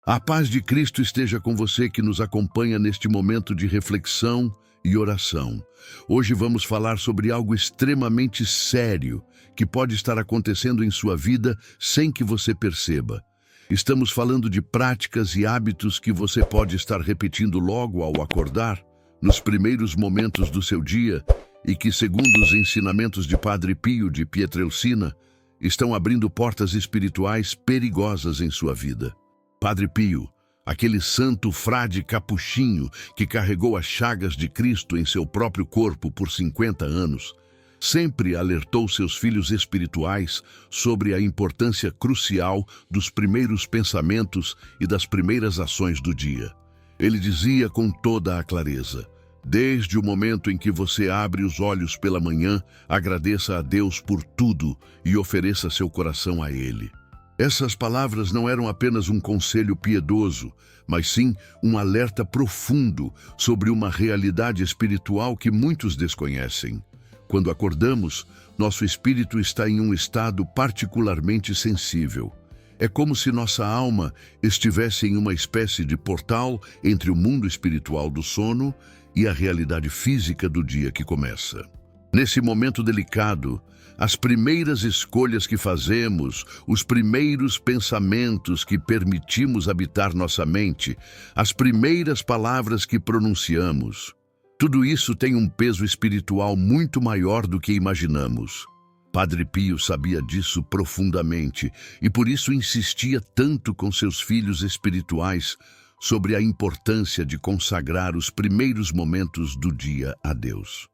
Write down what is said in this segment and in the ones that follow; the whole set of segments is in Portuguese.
A paz de Cristo esteja com você que nos acompanha neste momento de reflexão e oração. Hoje vamos falar sobre algo extremamente sério que pode estar acontecendo em sua vida sem que você perceba. Estamos falando de práticas e hábitos que você pode estar repetindo logo ao acordar, nos primeiros momentos do seu dia, e que, segundo os ensinamentos de Padre Pio de Pietrelcina, estão abrindo portas espirituais perigosas em sua vida. Padre Pio, aquele santo frade capuchinho que carregou as chagas de Cristo em seu próprio corpo por 50 anos, sempre alertou seus filhos espirituais sobre a importância crucial dos primeiros pensamentos e das primeiras ações do dia. Ele dizia com toda a clareza: desde o momento em que você abre os olhos pela manhã, agradeça a Deus por tudo e ofereça seu coração a Ele. Essas palavras não eram apenas um conselho piedoso, mas sim um alerta profundo sobre uma realidade espiritual que muitos desconhecem. Quando acordamos, nosso espírito está em um estado particularmente sensível. É como se nossa alma estivesse em uma espécie de portal entre o mundo espiritual do sono e a realidade física do dia que começa. Nesse momento delicado, as primeiras escolhas que fazemos, os primeiros pensamentos que permitimos habitar nossa mente, as primeiras palavras que pronunciamos, tudo isso tem um peso espiritual muito maior do que imaginamos. Padre Pio sabia disso profundamente e por isso insistia tanto com seus filhos espirituais sobre a importância de consagrar os primeiros momentos do dia a Deus.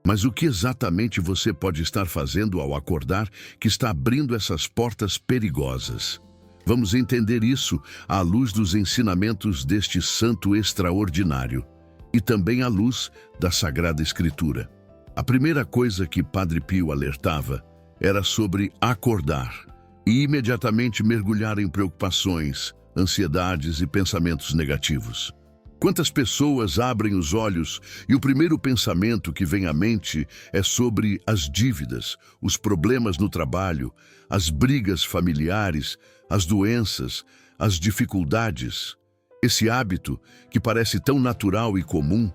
Mas o que exatamente você pode estar fazendo ao acordar que está abrindo essas portas perigosas? Vamos entender isso à luz dos ensinamentos deste santo extraordinário e também à luz da Sagrada Escritura. A primeira coisa que Padre Pio alertava era sobre acordar e imediatamente mergulhar em preocupações, ansiedades e pensamentos negativos. Quantas pessoas abrem os olhos e o primeiro pensamento que vem à mente é sobre as dívidas, os problemas no trabalho, as brigas familiares, as doenças, as dificuldades. Esse hábito, que parece tão natural e comum,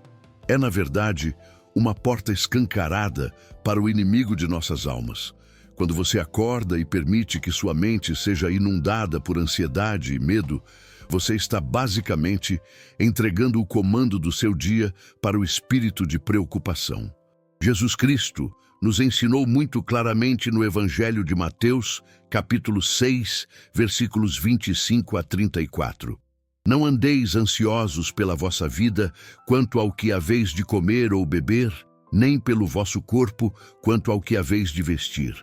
é, na verdade, uma porta escancarada para o inimigo de nossas almas. Quando você acorda e permite que sua mente seja inundada por ansiedade e medo, você está basicamente entregando o comando do seu dia para o espírito de preocupação. Jesus Cristo nos ensinou muito claramente no Evangelho de Mateus, capítulo 6, versículos 25 a 34. Não andeis ansiosos pela vossa vida quanto ao que haveis de comer ou beber, nem pelo vosso corpo quanto ao que haveis de vestir.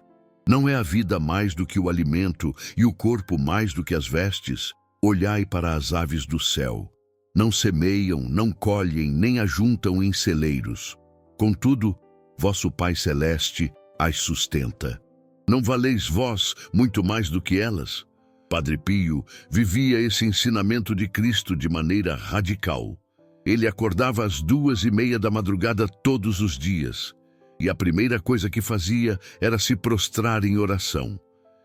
Não é a vida mais do que o alimento e o corpo mais do que as vestes? Olhai para as aves do céu. Não semeiam, não colhem, nem ajuntam em celeiros. Contudo, vosso Pai Celeste as sustenta. Não valeis vós muito mais do que elas? Padre Pio vivia esse ensinamento de Cristo de maneira radical. Ele acordava às 2:30 da madrugada todos os dias, e a primeira coisa que fazia era se prostrar em oração.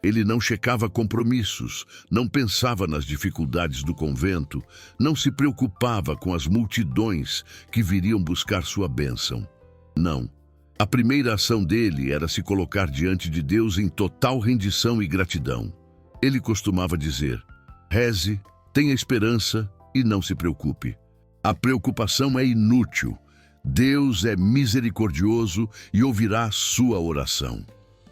Ele não checava compromissos, não pensava nas dificuldades do convento, não se preocupava com as multidões que viriam buscar sua bênção. Não. A primeira ação dele era se colocar diante de Deus em total rendição e gratidão. Ele costumava dizer: reze, tenha esperança e não se preocupe. A preocupação é inútil. Deus é misericordioso e ouvirá a sua oração.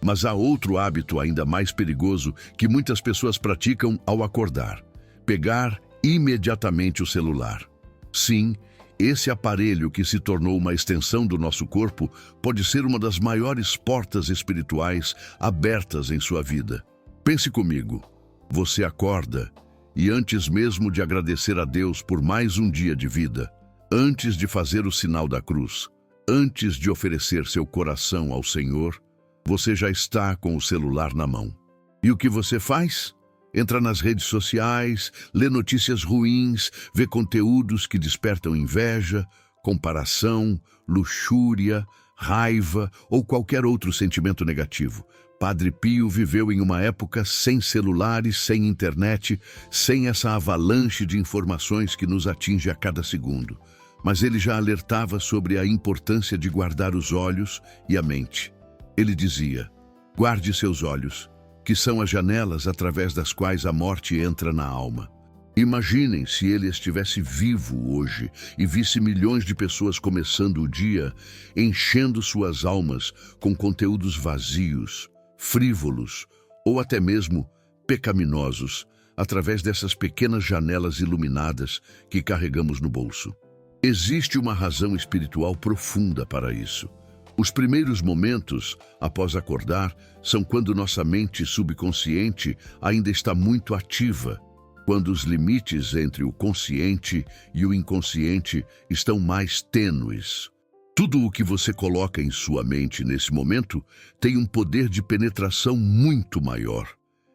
Mas há outro hábito ainda mais perigoso que muitas pessoas praticam ao acordar: pegar imediatamente o celular. Sim, esse aparelho que se tornou uma extensão do nosso corpo pode ser uma das maiores portas espirituais abertas em sua vida. Pense comigo, você acorda e antes mesmo de agradecer a Deus por mais um dia de vida, antes de fazer o sinal da cruz, antes de oferecer seu coração ao Senhor, você já está com o celular na mão. E o que você faz? Entra nas redes sociais, lê notícias ruins, vê conteúdos que despertam inveja, comparação, luxúria, raiva ou qualquer outro sentimento negativo. Padre Pio viveu em uma época sem celulares, sem internet, sem essa avalanche de informações que nos atinge a cada segundo. Mas ele já alertava sobre a importância de guardar os olhos e a mente. Ele dizia: guarde seus olhos, que são as janelas através das quais a morte entra na alma. Imaginem se ele estivesse vivo hoje e visse milhões de pessoas começando o dia, enchendo suas almas com conteúdos vazios, frívolos ou até mesmo pecaminosos, através dessas pequenas janelas iluminadas que carregamos no bolso. Existe uma razão espiritual profunda para isso. Os primeiros momentos, após acordar, são quando nossa mente subconsciente ainda está muito ativa, quando os limites entre o consciente e o inconsciente estão mais tênues. Tudo o que você coloca em sua mente nesse momento tem um poder de penetração muito maior.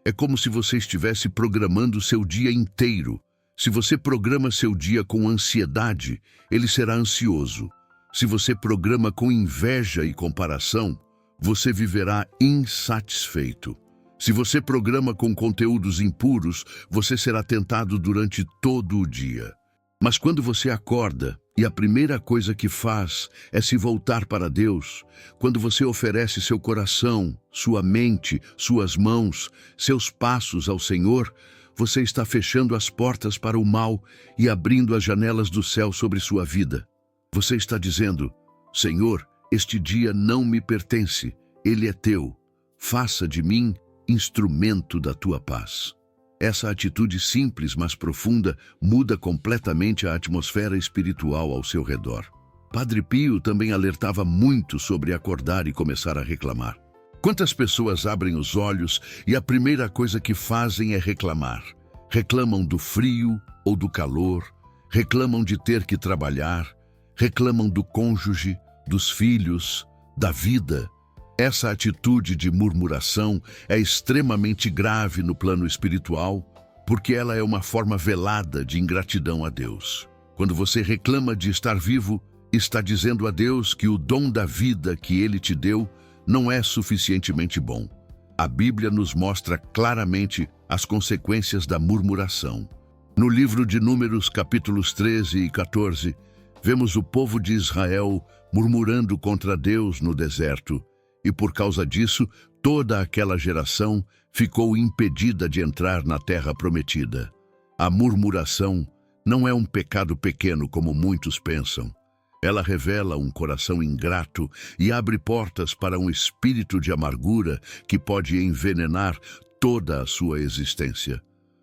É como se você estivesse programando seu dia inteiro. Se você programa seu dia com ansiedade, ele será ansioso. Se você programa com inveja e comparação, você viverá insatisfeito. Se você programa com conteúdos impuros, você será tentado durante todo o dia. Mas quando você acorda e a primeira coisa que faz é se voltar para Deus, quando você oferece seu coração, sua mente, suas mãos, seus passos ao Senhor, você está fechando as portas para o mal e abrindo as janelas do céu sobre sua vida. Você está dizendo: Senhor, este dia não me pertence, ele é teu. Faça de mim instrumento da tua paz. Essa atitude simples, mas profunda, muda completamente a atmosfera espiritual ao seu redor. Padre Pio também alertava muito sobre acordar e começar a reclamar. Quantas pessoas abrem os olhos e a primeira coisa que fazem é reclamar? Reclamam do frio ou do calor, reclamam de ter que trabalhar, reclamam do cônjuge, dos filhos, da vida. Essa atitude de murmuração é extremamente grave no plano espiritual, porque ela é uma forma velada de ingratidão a Deus. Quando você reclama de estar vivo, está dizendo a Deus que o dom da vida que Ele te deu não é suficientemente bom. A Bíblia nos mostra claramente as consequências da murmuração. No livro de Números, capítulos 13 e 14, vemos o povo de Israel murmurando contra Deus no deserto. E por causa disso, toda aquela geração ficou impedida de entrar na terra prometida. A murmuração não é um pecado pequeno como muitos pensam. Ela revela um coração ingrato e abre portas para um espírito de amargura que pode envenenar toda a sua existência.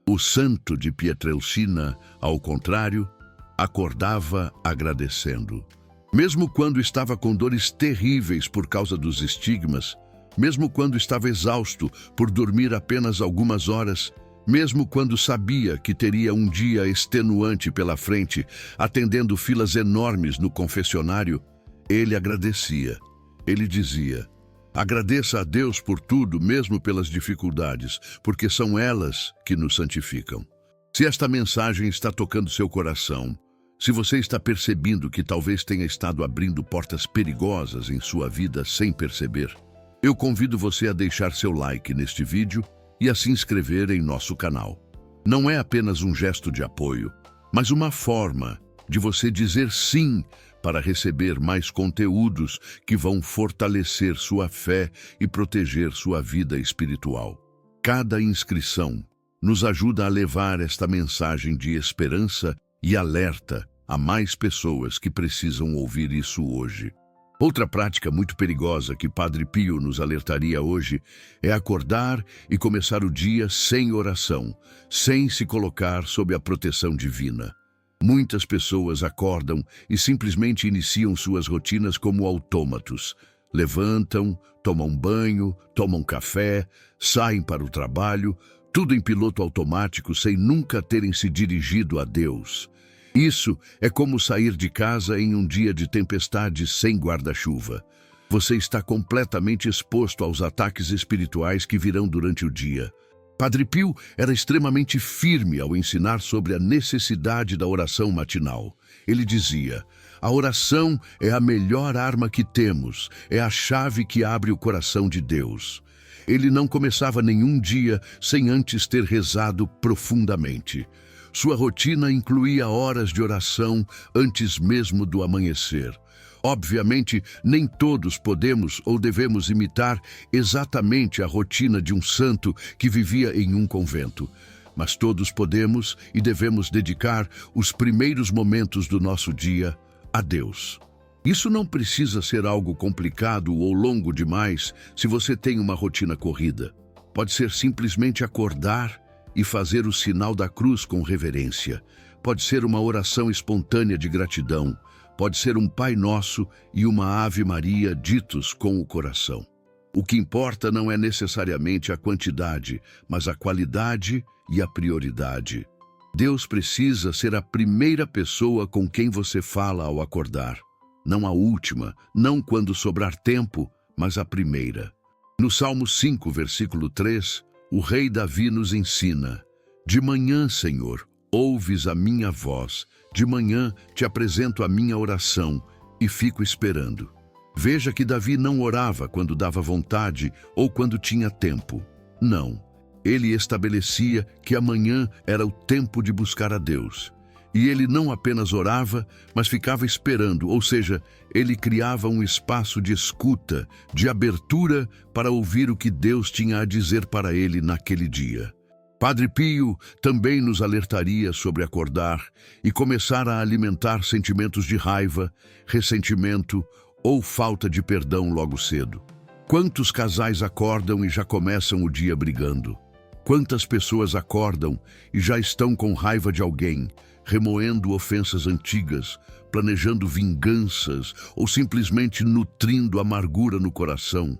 O santo de Pietrelcina, ao contrário, acordava agradecendo. Mesmo quando estava com dores terríveis por causa dos estigmas, mesmo quando estava exausto por dormir apenas algumas horas, mesmo quando sabia que teria um dia extenuante pela frente, atendendo filas enormes no confessionário, ele agradecia. Ele dizia: agradeça a Deus por tudo, mesmo pelas dificuldades, porque são elas que nos santificam. Se esta mensagem está tocando seu coração, se você está percebendo que talvez tenha estado abrindo portas perigosas em sua vida sem perceber, eu convido você a deixar seu like neste vídeo e a se inscrever em nosso canal. Não é apenas um gesto de apoio, mas uma forma de você dizer sim para receber mais conteúdos que vão fortalecer sua fé e proteger sua vida espiritual. Cada inscrição nos ajuda a levar esta mensagem de esperança e alerta a mais pessoas que precisam ouvir isso hoje. Outra prática muito perigosa que Padre Pio nos alertaria hoje é acordar e começar o dia sem oração, sem se colocar sob a proteção divina. Muitas pessoas acordam e simplesmente iniciam suas rotinas como autômatos. Levantam, tomam banho, tomam café, saem para o trabalho, tudo em piloto automático sem nunca terem se dirigido a Deus. Isso é como sair de casa em um dia de tempestade sem guarda-chuva. Você está completamente exposto aos ataques espirituais que virão durante o dia. Padre Pio era extremamente firme ao ensinar sobre a necessidade da oração matinal. Ele dizia: a oração é a melhor arma que temos, é a chave que abre o coração de Deus. Ele não começava nenhum dia sem antes ter rezado profundamente. Sua rotina incluía horas de oração antes mesmo do amanhecer. Obviamente, nem todos podemos ou devemos imitar exatamente a rotina de um santo que vivia em um convento. Mas todos podemos e devemos dedicar os primeiros momentos do nosso dia a Deus. Isso não precisa ser algo complicado ou longo demais se você tem uma rotina corrida. Pode ser simplesmente acordar e fazer o sinal da cruz com reverência. Pode ser uma oração espontânea de gratidão. Pode ser um Pai Nosso e uma Ave Maria ditos com o coração. O que importa não é necessariamente a quantidade, mas a qualidade e a prioridade. Deus precisa ser a primeira pessoa com quem você fala ao acordar. Não a última, não quando sobrar tempo, mas a primeira. No Salmo 5, versículo 3, o rei Davi nos ensina: de manhã, Senhor, ouves a minha voz, de manhã te apresento a minha oração e fico esperando. Veja que Davi não orava quando dava vontade ou quando tinha tempo. Não, ele estabelecia que amanhã era o tempo de buscar a Deus. E ele não apenas orava, mas ficava esperando, ou seja, ele criava um espaço de escuta, de abertura para ouvir o que Deus tinha a dizer para ele naquele dia. Padre Pio também nos alertaria sobre acordar e começar a alimentar sentimentos de raiva, ressentimento ou falta de perdão logo cedo. Quantos casais acordam e já começam o dia brigando? Quantas pessoas acordam e já estão com raiva de alguém, remoendo ofensas antigas, planejando vinganças ou simplesmente nutrindo amargura no coração?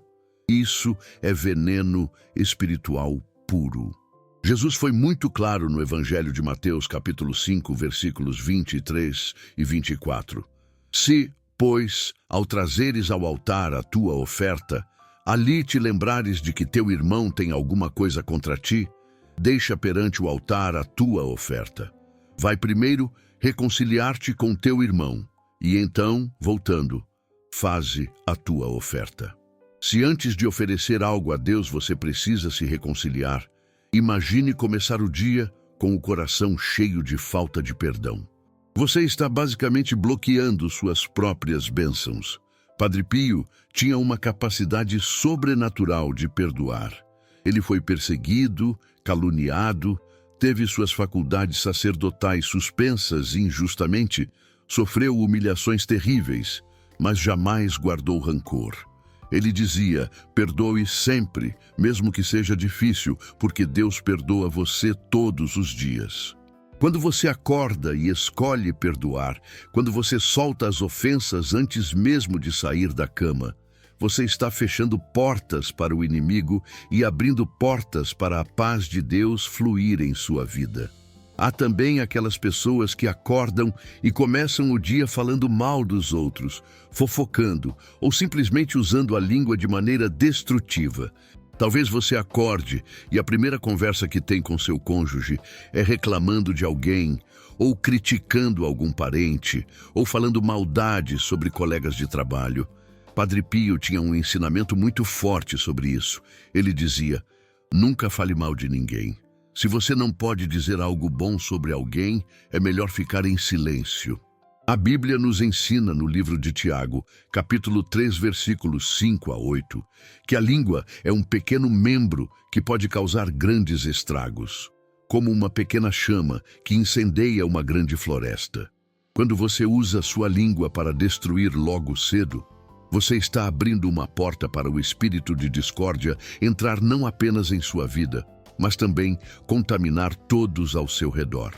Isso é veneno espiritual puro. Jesus foi muito claro no Evangelho de Mateus, capítulo 5, versículos 23 e 24. Se, pois, ao trazeres ao altar a tua oferta, ali te lembrares de que teu irmão tem alguma coisa contra ti, deixa perante o altar a tua oferta. Vai primeiro reconciliar-te com teu irmão, e então, voltando, faze a tua oferta. Se antes de oferecer algo a Deus você precisa se reconciliar, imagine começar o dia com o coração cheio de falta de perdão. Você está basicamente bloqueando suas próprias bênçãos. Padre Pio tinha uma capacidade sobrenatural de perdoar. Ele foi perseguido, caluniado, teve suas faculdades sacerdotais suspensas injustamente, sofreu humilhações terríveis, mas jamais guardou rancor. Ele dizia: perdoe sempre, mesmo que seja difícil, porque Deus perdoa você todos os dias. Quando você acorda e escolhe perdoar, quando você solta as ofensas antes mesmo de sair da cama, você está fechando portas para o inimigo e abrindo portas para a paz de Deus fluir em sua vida. Há também aquelas pessoas que acordam e começam o dia falando mal dos outros, fofocando ou simplesmente usando a língua de maneira destrutiva. Talvez você acorde e a primeira conversa que tem com seu cônjuge é reclamando de alguém, ou criticando algum parente, ou falando maldade sobre colegas de trabalho. Padre Pio tinha um ensinamento muito forte sobre isso. Ele dizia: nunca fale mal de ninguém. Se você não pode dizer algo bom sobre alguém, é melhor ficar em silêncio. A Bíblia nos ensina no livro de Tiago, capítulo 3, versículos 5 a 8, que a língua é um pequeno membro que pode causar grandes estragos, como uma pequena chama que incendeia uma grande floresta. Quando você usa sua língua para destruir logo cedo, você está abrindo uma porta para o espírito de discórdia entrar não apenas em sua vida, mas também contaminar todos ao seu redor.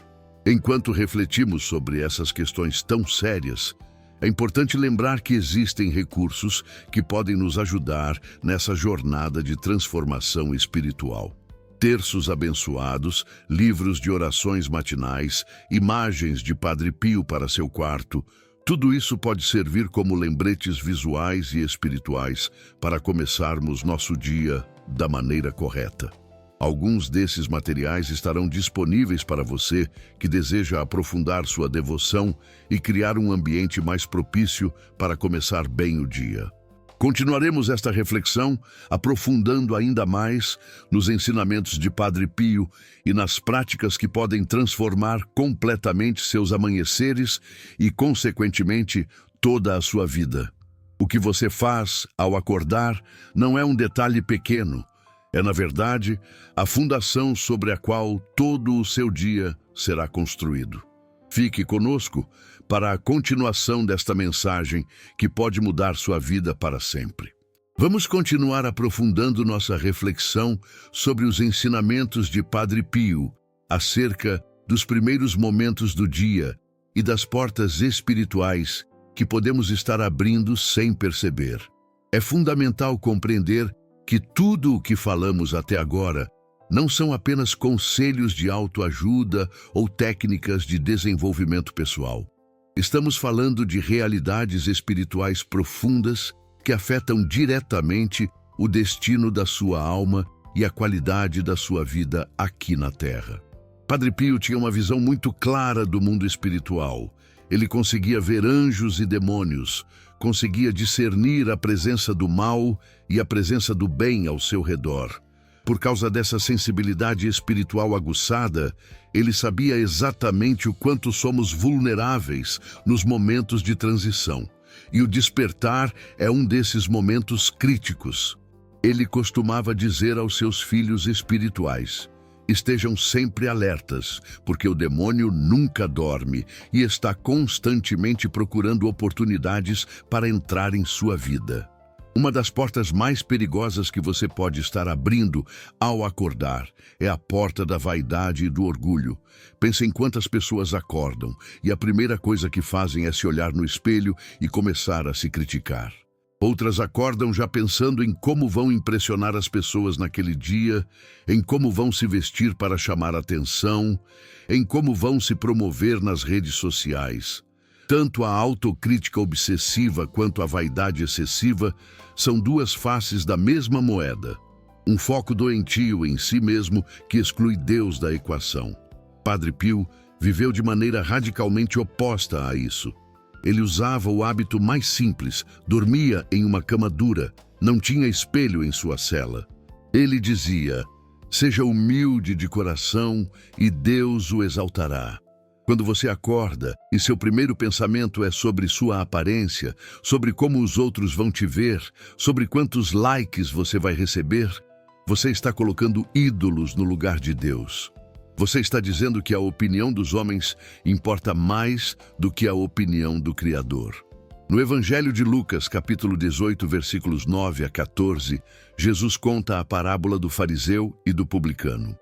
Enquanto refletimos sobre essas questões tão sérias, é importante lembrar que existem recursos que podem nos ajudar nessa jornada de transformação espiritual. Terços abençoados, livros de orações matinais, imagens de Padre Pio para seu quarto, tudo isso pode servir como lembretes visuais e espirituais para começarmos nosso dia da maneira correta. Alguns desses materiais estarão disponíveis para você que deseja aprofundar sua devoção e criar um ambiente mais propício para começar bem o dia. Continuaremos esta reflexão aprofundando ainda mais nos ensinamentos de Padre Pio e nas práticas que podem transformar completamente seus amanheceres e, consequentemente, toda a sua vida. O que você faz ao acordar não é um detalhe pequeno, é, na verdade, a fundação sobre a qual todo o seu dia será construído. Fique conosco para a continuação desta mensagem que pode mudar sua vida para sempre. Vamos continuar aprofundando nossa reflexão sobre os ensinamentos de Padre Pio acerca dos primeiros momentos do dia e das portas espirituais que podemos estar abrindo sem perceber. É fundamental compreender que tudo o que falamos até agora não são apenas conselhos de autoajuda ou técnicas de desenvolvimento pessoal. Estamos falando de realidades espirituais profundas que afetam diretamente o destino da sua alma e a qualidade da sua vida aqui na Terra. Padre Pio tinha uma visão muito clara do mundo espiritual. Ele conseguia ver anjos e demônios, conseguia discernir a presença do mal e a presença do bem ao seu redor. Por causa dessa sensibilidade espiritual aguçada, ele sabia exatamente o quanto somos vulneráveis nos momentos de transição. E o despertar é um desses momentos críticos. Ele costumava dizer aos seus filhos espirituais: estejam sempre alertas, porque o demônio nunca dorme e está constantemente procurando oportunidades para entrar em sua vida. Uma das portas mais perigosas que você pode estar abrindo ao acordar é a porta da vaidade e do orgulho. Pense em quantas pessoas acordam e a primeira coisa que fazem é se olhar no espelho e começar a se criticar. Outras acordam já pensando em como vão impressionar as pessoas naquele dia, em como vão se vestir para chamar atenção, em como vão se promover nas redes sociais. Tanto a autocrítica obsessiva quanto a vaidade excessiva são duas faces da mesma moeda. Um foco doentio em si mesmo que exclui Deus da equação. Padre Pio viveu de maneira radicalmente oposta a isso. Ele usava o hábito mais simples, dormia em uma cama dura, não tinha espelho em sua cela. Ele dizia: seja humilde de coração e Deus o exaltará. Quando você acorda e seu primeiro pensamento é sobre sua aparência, sobre como os outros vão te ver, sobre quantos likes você vai receber, você está colocando ídolos no lugar de Deus. Você está dizendo que a opinião dos homens importa mais do que a opinião do Criador. No Evangelho de Lucas, capítulo 18, versículos 9 a 14, Jesus conta a parábola do fariseu e do publicano.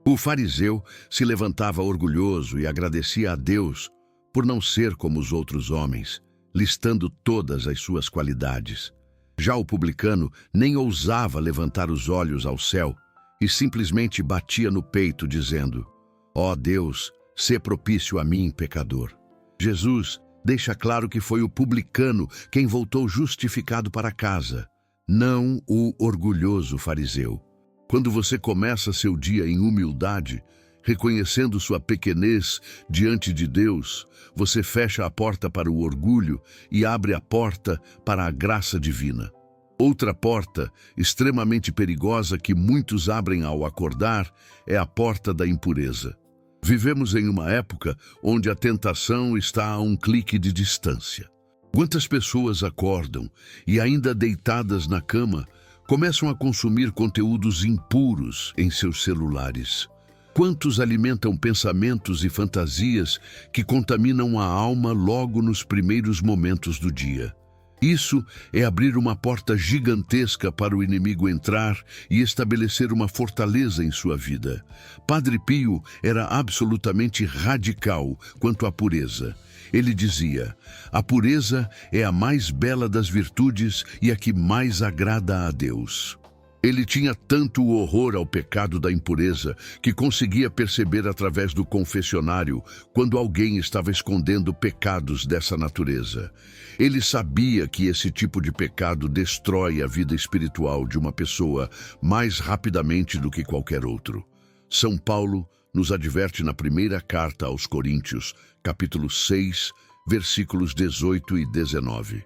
O fariseu se levantava orgulhoso e agradecia a Deus por não ser como os outros homens, listando todas as suas qualidades. Já o publicano nem ousava levantar os olhos ao céu e simplesmente batia no peito dizendo: ó Deus, sê propício a mim, pecador. Jesus deixa claro que foi o publicano quem voltou justificado para casa, não o orgulhoso fariseu. Quando você começa seu dia em humildade, reconhecendo sua pequenez diante de Deus, você fecha a porta para o orgulho e abre a porta para a graça divina. Outra porta, extremamente perigosa que muitos abrem ao acordar, é a porta da impureza. Vivemos em uma época onde a tentação está a um clique de distância. Quantas pessoas acordam e, ainda deitadas na cama, começam a consumir conteúdos impuros em seus celulares? Quantos alimentam pensamentos e fantasias que contaminam a alma logo nos primeiros momentos do dia? Isso é abrir uma porta gigantesca para o inimigo entrar e estabelecer uma fortaleza em sua vida. Padre Pio era absolutamente radical quanto à pureza. Ele dizia: a pureza é a mais bela das virtudes e a que mais agrada a Deus. Ele tinha tanto horror ao pecado da impureza que conseguia perceber através do confessionário quando alguém estava escondendo pecados dessa natureza. Ele sabia que esse tipo de pecado destrói a vida espiritual de uma pessoa mais rapidamente do que qualquer outro. São Paulo nos adverte na primeira carta aos Coríntios, capítulo 6, versículos 18 e 19.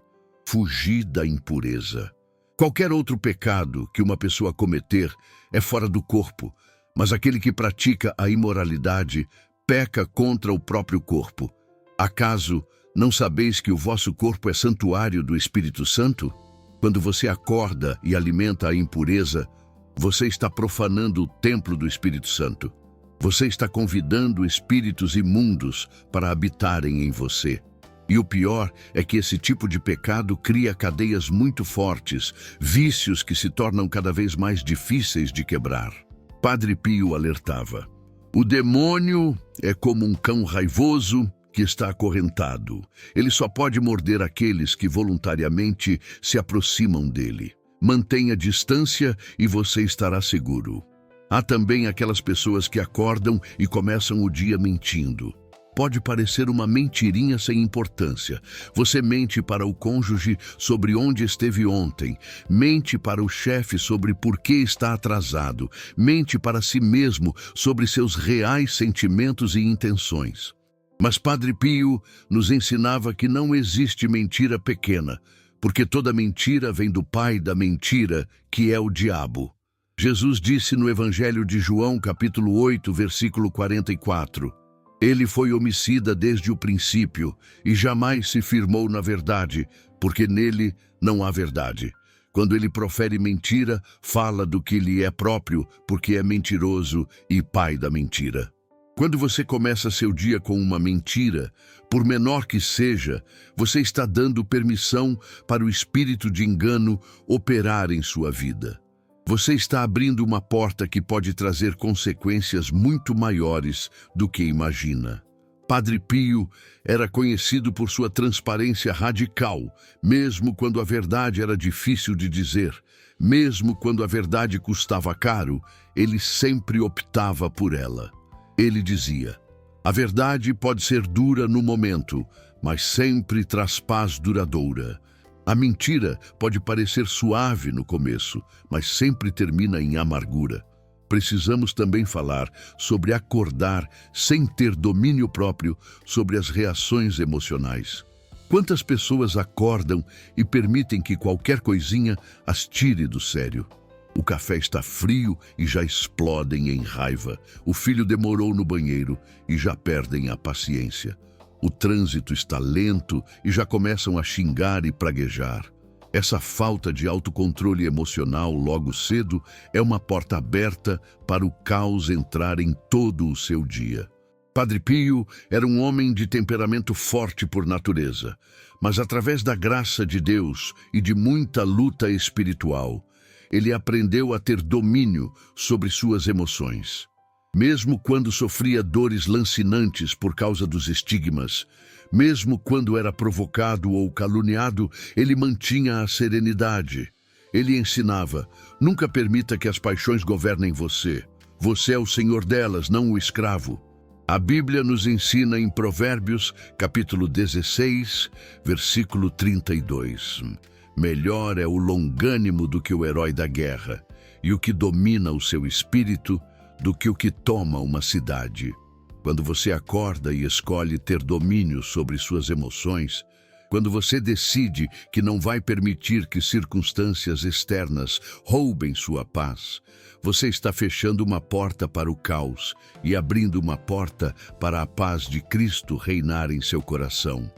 Fugi da impureza. Qualquer outro pecado que uma pessoa cometer é fora do corpo, mas aquele que pratica a imoralidade peca contra o próprio corpo. Acaso não sabeis que o vosso corpo é santuário do Espírito Santo? Quando você acorda e alimenta a impureza, você está profanando o templo do Espírito Santo. Você está convidando espíritos imundos para habitarem em você. E o pior é que esse tipo de pecado cria cadeias muito fortes, vícios que se tornam cada vez mais difíceis de quebrar. Padre Pio alertava: o demônio é como um cão raivoso que está acorrentado. Ele só pode morder aqueles que voluntariamente se aproximam dele. Mantenha distância e você estará seguro. Há também aquelas pessoas que acordam e começam o dia mentindo. Pode parecer uma mentirinha sem importância. Você mente para o cônjuge sobre onde esteve ontem, mente para o chefe sobre por que está atrasado, mente para si mesmo sobre seus reais sentimentos e intenções. Mas Padre Pio nos ensinava que não existe mentira pequena, porque toda mentira vem do pai da mentira, que é o diabo. Jesus disse no Evangelho de João, capítulo 8, versículo 44, ele foi homicida desde o princípio e jamais se firmou na verdade, porque nele não há verdade. Quando ele profere mentira, fala do que lhe é próprio, porque é mentiroso e pai da mentira. Quando você começa seu dia com uma mentira, por menor que seja, você está dando permissão para o espírito de engano operar em sua vida. Você está abrindo uma porta que pode trazer consequências muito maiores do que imagina. Padre Pio era conhecido por sua transparência radical, mesmo quando a verdade era difícil de dizer, mesmo quando a verdade custava caro, ele sempre optava por ela. Ele dizia: a verdade pode ser dura no momento, mas sempre traz paz duradoura. A mentira pode parecer suave no começo, mas sempre termina em amargura. Precisamos também falar sobre acordar sem ter domínio próprio sobre as reações emocionais. Quantas pessoas acordam e permitem que qualquer coisinha as tire do sério? O café está frio e já explodem em raiva. O filho demorou no banheiro e já perdem a paciência. O trânsito está lento e já começam a xingar e praguejar. Essa falta de autocontrole emocional logo cedo é uma porta aberta para o caos entrar em todo o seu dia. Padre Pio era um homem de temperamento forte por natureza, mas através da graça de Deus e de muita luta espiritual, ele aprendeu a ter domínio sobre suas emoções. Mesmo quando sofria dores lancinantes por causa dos estigmas, mesmo quando era provocado ou caluniado, ele mantinha a serenidade. Ele ensinava: nunca permita que as paixões governem você. Você é o senhor delas, não o escravo. A Bíblia nos ensina em Provérbios, capítulo 16, versículo 32. Melhor é o longânimo do que o herói da guerra, e o que domina o seu espírito do que o que toma uma cidade. Quando você acorda e escolhe ter domínio sobre suas emoções, quando você decide que não vai permitir que circunstâncias externas roubem sua paz, você está fechando uma porta para o caos e abrindo uma porta para a paz de Cristo reinar em seu coração.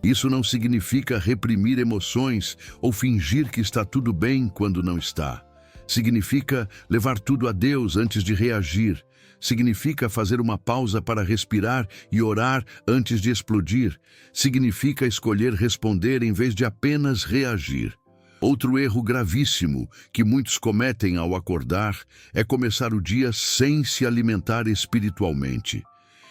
Isso não significa reprimir emoções ou fingir que está tudo bem quando não está. Significa levar tudo a Deus antes de reagir. Significa fazer uma pausa para respirar e orar antes de explodir. Significa escolher responder em vez de apenas reagir. Outro erro gravíssimo que muitos cometem ao acordar é começar o dia sem se alimentar espiritualmente.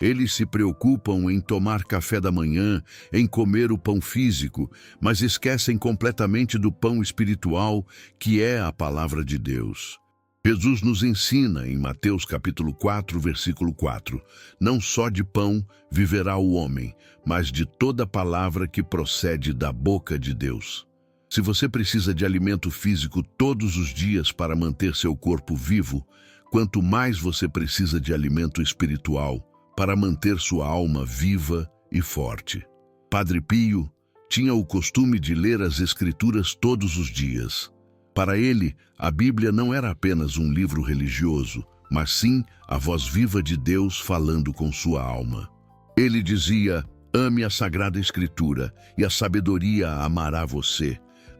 Eles se preocupam em tomar café da manhã, em comer o pão físico, mas esquecem completamente do pão espiritual, que é a palavra de Deus. Jesus nos ensina em Mateus capítulo 4, versículo 4, não só de pão viverá o homem, mas de toda palavra que procede da boca de Deus. Se você precisa de alimento físico todos os dias para manter seu corpo vivo, quanto mais você precisa de alimento espiritual para manter sua alma viva e forte. Padre Pio tinha o costume de ler as Escrituras todos os dias. Para ele, a Bíblia não era apenas um livro religioso, mas sim a voz viva de Deus falando com sua alma. Ele dizia: ame a Sagrada Escritura, e a sabedoria amará você.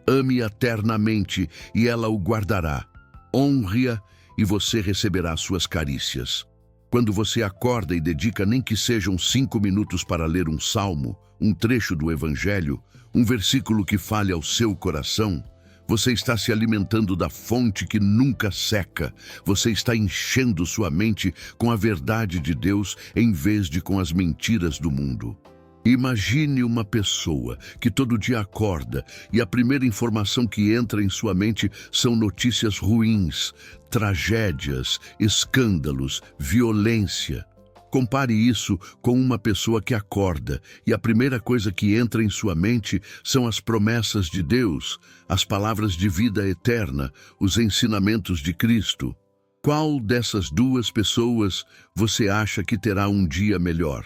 Ame-a eternamente, e ela o guardará. Honre-a, e você receberá suas carícias. Quando você acorda e dedica nem que sejam 5 minutos para ler um salmo, um trecho do Evangelho, um versículo que fale ao seu coração, você está se alimentando da fonte que nunca seca. Você está enchendo sua mente com a verdade de Deus em vez de com as mentiras do mundo. Imagine uma pessoa que todo dia acorda e a primeira informação que entra em sua mente são notícias ruins, tragédias, escândalos, violência. Compare isso com uma pessoa que acorda e a primeira coisa que entra em sua mente são as promessas de Deus, as palavras de vida eterna, os ensinamentos de Cristo. Qual dessas duas pessoas você acha que terá um dia melhor?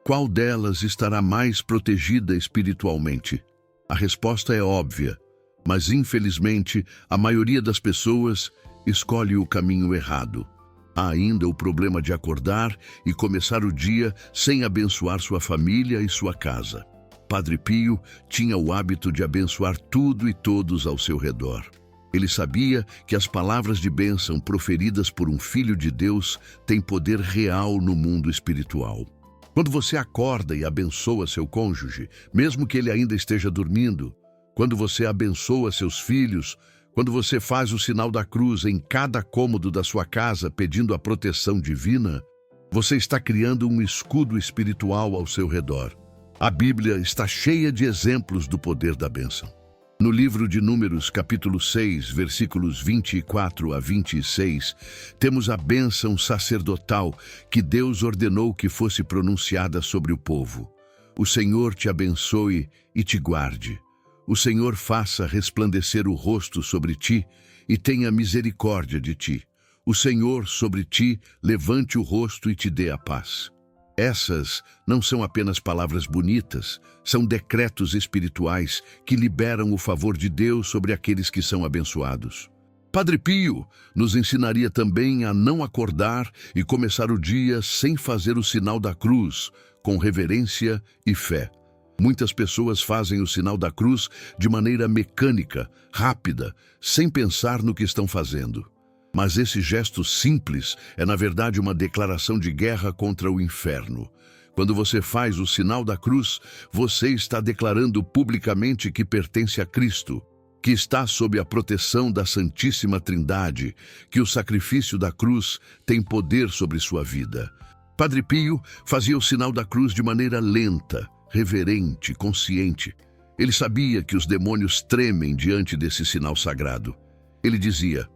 Qual delas estará mais protegida espiritualmente? A resposta é óbvia, mas infelizmente a maioria das pessoas escolhe o caminho errado. Há ainda o problema de acordar e começar o dia sem abençoar sua família e sua casa. Padre Pio tinha o hábito de abençoar tudo e todos ao seu redor. Ele sabia que as palavras de bênção proferidas por um filho de Deus têm poder real no mundo espiritual. Quando você acorda e abençoa seu cônjuge, mesmo que ele ainda esteja dormindo, quando você abençoa seus filhos, quando você faz o sinal da cruz em cada cômodo da sua casa pedindo a proteção divina, você está criando um escudo espiritual ao seu redor. A Bíblia está cheia de exemplos do poder da bênção. No livro de Números, capítulo 6, versículos 24 a 26, temos a bênção sacerdotal que Deus ordenou que fosse pronunciada sobre o povo. O Senhor te abençoe e te guarde. O Senhor faça resplandecer o rosto sobre ti e tenha misericórdia de ti. O Senhor sobre ti levante o rosto e te dê a paz. Essas não são apenas palavras bonitas, são decretos espirituais que liberam o favor de Deus sobre aqueles que são abençoados. Padre Pio nos ensinaria também a não acordar e começar o dia sem fazer o sinal da cruz, com reverência e fé. Muitas pessoas fazem o sinal da cruz de maneira mecânica, rápida, sem pensar no que estão fazendo. Mas esse gesto simples é, na verdade, uma declaração de guerra contra o inferno. Quando você faz o sinal da cruz, você está declarando publicamente que pertence a Cristo, que está sob a proteção da Santíssima Trindade, que o sacrifício da cruz tem poder sobre sua vida. Padre Pio fazia o sinal da cruz de maneira lenta, reverente, consciente. Ele sabia que os demônios tremem diante desse sinal sagrado. Ele dizia: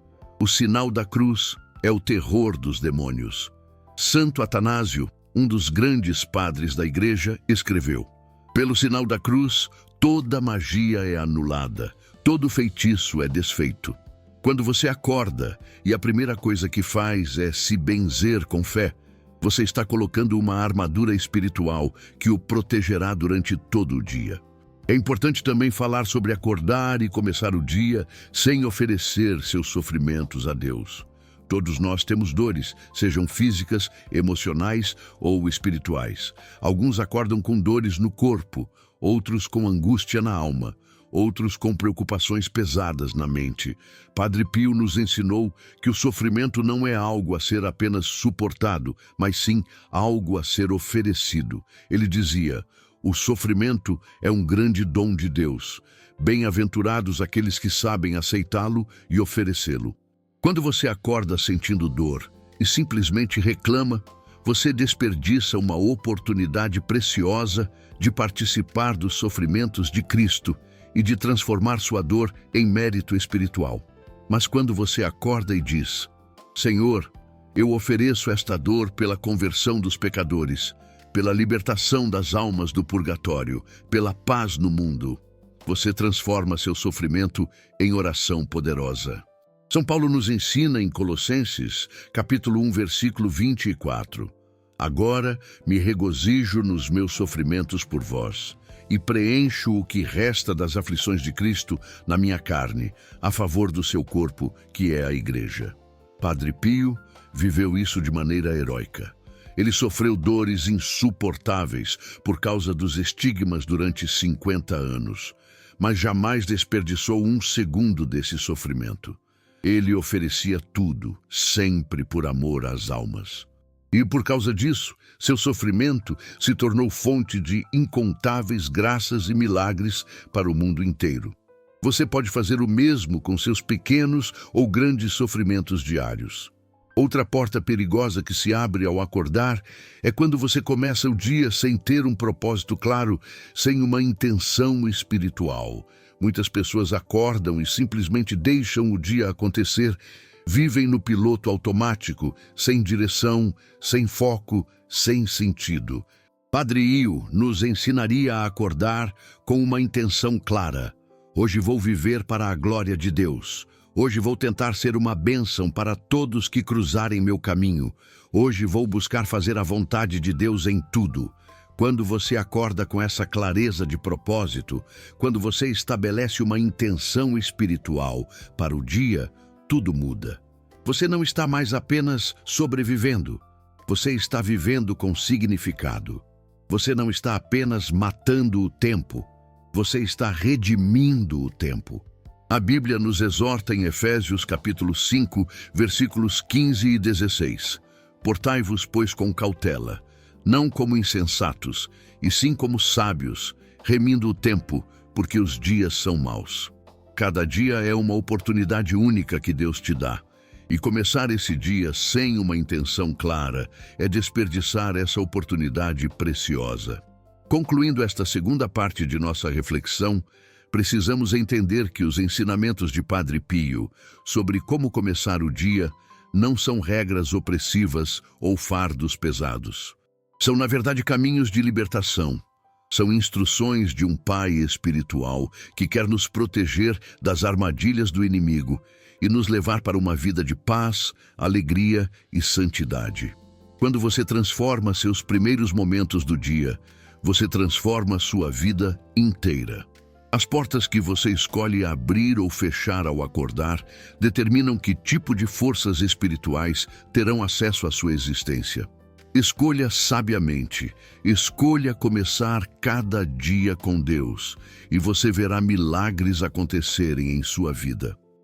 o sinal da cruz é o terror dos demônios. Santo Atanásio, um dos grandes padres da Igreja, escreveu: pelo sinal da cruz, toda magia é anulada, todo feitiço é desfeito. Quando você acorda e a primeira coisa que faz é se benzer com fé, você está colocando uma armadura espiritual que o protegerá durante todo o dia. É importante também falar sobre acordar e começar o dia sem oferecer seus sofrimentos a Deus. Todos nós temos dores, sejam físicas, emocionais ou espirituais. Alguns acordam com dores no corpo, outros com angústia na alma, outros com preocupações pesadas na mente. Padre Pio nos ensinou que o sofrimento não é algo a ser apenas suportado, mas sim algo a ser oferecido. Ele dizia: o sofrimento é um grande dom de Deus. Bem-aventurados aqueles que sabem aceitá-lo e oferecê-lo. Quando você acorda sentindo dor e simplesmente reclama, você desperdiça uma oportunidade preciosa de participar dos sofrimentos de Cristo e de transformar sua dor em mérito espiritual. Mas quando você acorda e diz: Senhor, eu ofereço esta dor pela conversão dos pecadores, pela libertação das almas do purgatório, pela paz no mundo, você transforma seu sofrimento em oração poderosa. São Paulo nos ensina em Colossenses, capítulo 1, versículo 24. Agora me regozijo nos meus sofrimentos por vós, e preencho o que resta das aflições de Cristo na minha carne, a favor do seu corpo, que é a Igreja. Padre Pio viveu isso de maneira heróica. Ele sofreu dores insuportáveis por causa dos estigmas durante 50 anos, mas jamais desperdiçou um segundo desse sofrimento. Ele oferecia tudo, sempre por amor às almas. E por causa disso, seu sofrimento se tornou fonte de incontáveis graças e milagres para o mundo inteiro. Você pode fazer o mesmo com seus pequenos ou grandes sofrimentos diários. Outra porta perigosa que se abre ao acordar é quando você começa o dia sem ter um propósito claro, sem uma intenção espiritual. Muitas pessoas acordam e simplesmente deixam o dia acontecer, vivem no piloto automático, sem direção, sem foco, sem sentido. Padre Pio nos ensinaria a acordar com uma intenção clara. Hoje vou viver para a glória de Deus. Hoje vou tentar ser uma bênção para todos que cruzarem meu caminho. Hoje vou buscar fazer a vontade de Deus em tudo. Quando você acorda com essa clareza de propósito, quando você estabelece uma intenção espiritual para o dia, tudo muda. Você não está mais apenas sobrevivendo. Você está vivendo com significado. Você não está apenas matando o tempo. Você está redimindo o tempo. A Bíblia nos exorta em Efésios capítulo 5, versículos 15 e 16. Portai-vos, pois, com cautela, não como insensatos, e sim como sábios, remindo o tempo, porque os dias são maus. Cada dia é uma oportunidade única que Deus te dá. E começar esse dia sem uma intenção clara é desperdiçar essa oportunidade preciosa. Concluindo esta segunda parte de nossa reflexão, precisamos entender que os ensinamentos de Padre Pio sobre como começar o dia não são regras opressivas ou fardos pesados. São, na verdade, caminhos de libertação. São instruções de um Pai espiritual que quer nos proteger das armadilhas do inimigo e nos levar para uma vida de paz, alegria e santidade. Quando você transforma seus primeiros momentos do dia, você transforma sua vida inteira. As portas que você escolhe abrir ou fechar ao acordar determinam que tipo de forças espirituais terão acesso à sua existência. Escolha sabiamente, escolha começar cada dia com Deus, e você verá milagres acontecerem em sua vida.